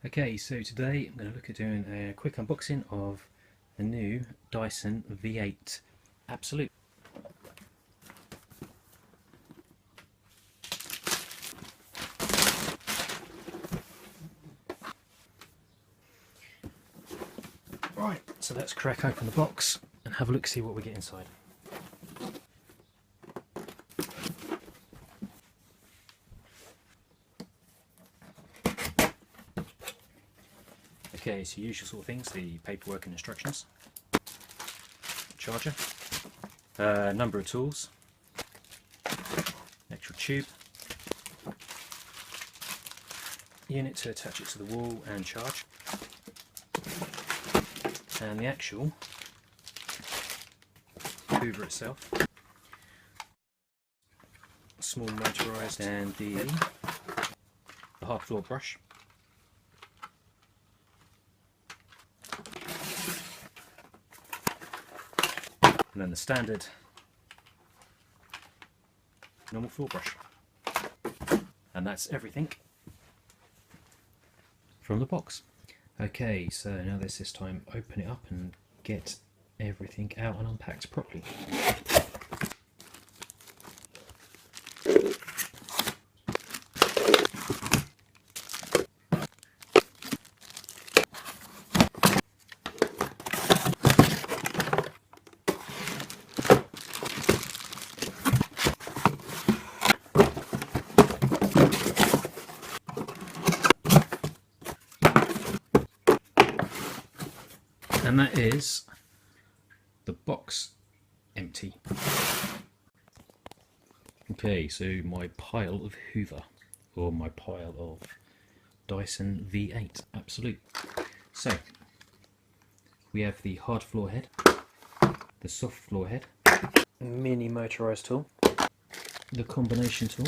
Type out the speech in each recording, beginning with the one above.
Okay, so today I'm going to look at doing a quick unboxing of the new Dyson V8 Absolute. Right, so let's crack open the box and have a look, see what we get inside. Okay, so usual sort of things, the paperwork and instructions, charger, number of tools, actual tube, unit to attach it to the wall and charge, and the actual Hoover itself, small motorised, and the hard floor brush. And then the standard normal floor brush. And that's everything from the box. Okay, so now there's this time open it up and get everything out and unpacked properly. And that is the box empty. Okay, so my pile of Hoover, or my pile of Dyson V8 Absolute. So we have the hard floor head, the soft floor head, mini motorised tool, the combination tool,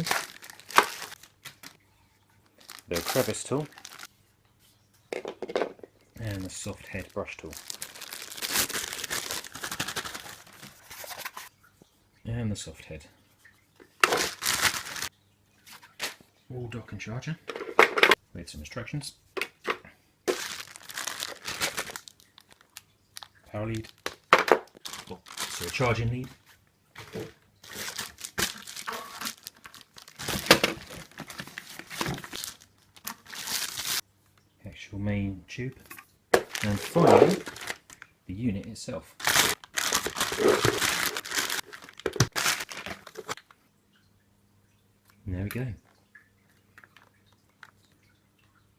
the crevice tool, and the soft head brush tool. And the soft head. Wall dock and charger with some instructions. Power lead. Oh, so a charging lead. Actual main tube. And finally, the unit itself. And there we go.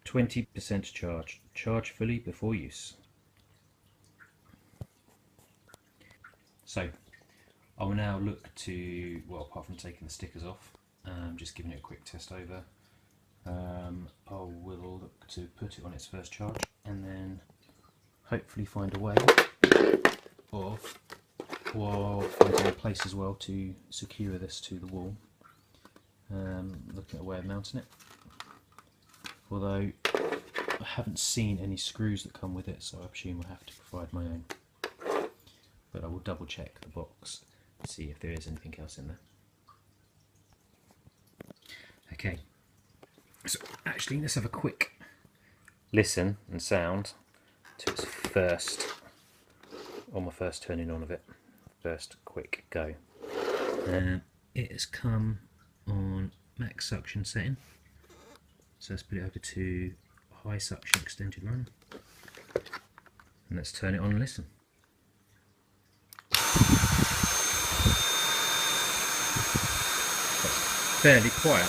20% charge. Charge fully before use. So, I will now look to, well, apart from taking the stickers off, just giving it a quick test over. I will look to put it on its first charge and then hopefully find a way of finding a place as well to secure this to the wall. Looking at a way of mounting it, although I haven't seen any screws that come with it, so I presume I have to provide my own, but I will double check the box to see if there is anything else in there. Okay, so actually let's have a quick listen and sound to its first, on my first turning on of it, first quick go. It has come on max suction setting, so let's put it over to high suction extended run, and let's turn it on and listen. That's fairly quiet.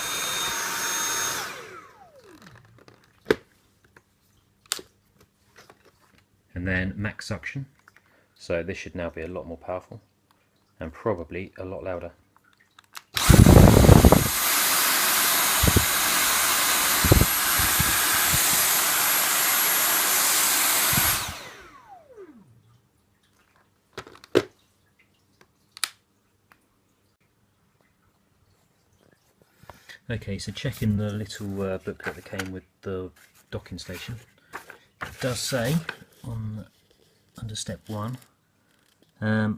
And then max suction, so this should now be a lot more powerful and probably a lot louder. Okay, so checking the little booklet that came with the docking station. It does say under step 1, if I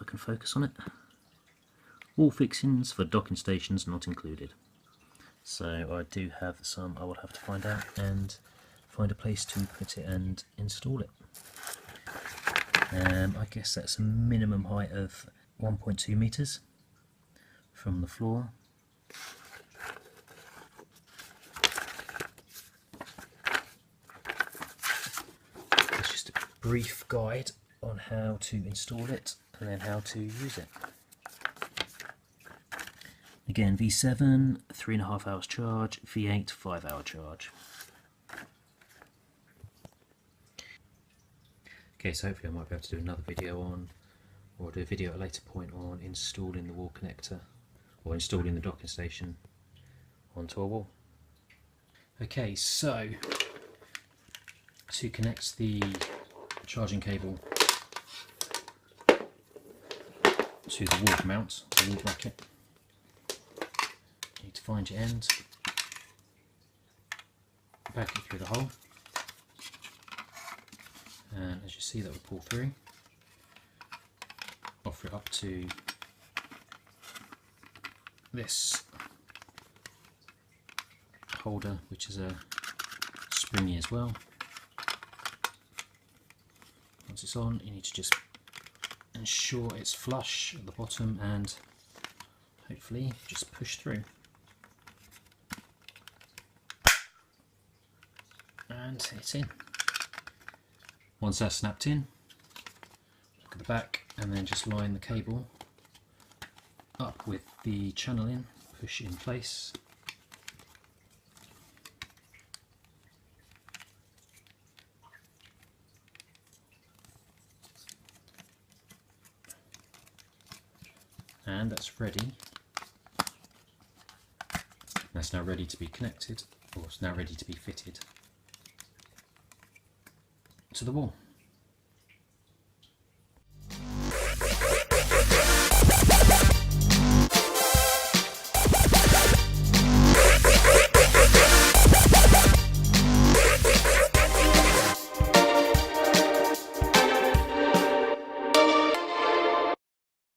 can focus on it, all fixings for docking stations not included. So I do have some I will have to find out and find a place to put it and install it. I guess that's a minimum height of 1.2 meters from the floor. It's just a brief guide on how to install it and then how to use it. Again, V7, 3.5 hours charge, V8, 5-hour charge. Okay, so hopefully I might be able to do another video on, or do a video at a later point on installing the wall connector, or installing the docking station onto a wall. Okay, so to connect the charging cable to the wall mount, the wall bracket, you need to find your end, back it through the hole, and as you see that will pull through, offer it up to this holder, which is a springy as well. Once it's on, you need to just ensure it's flush at the bottom and hopefully just push through. And it's in. Once that's snapped in, look at the back and then just line the cable up with the channel in, push in place. And that's ready. That's now ready to be connected, or it's now ready to be fitted to the wall.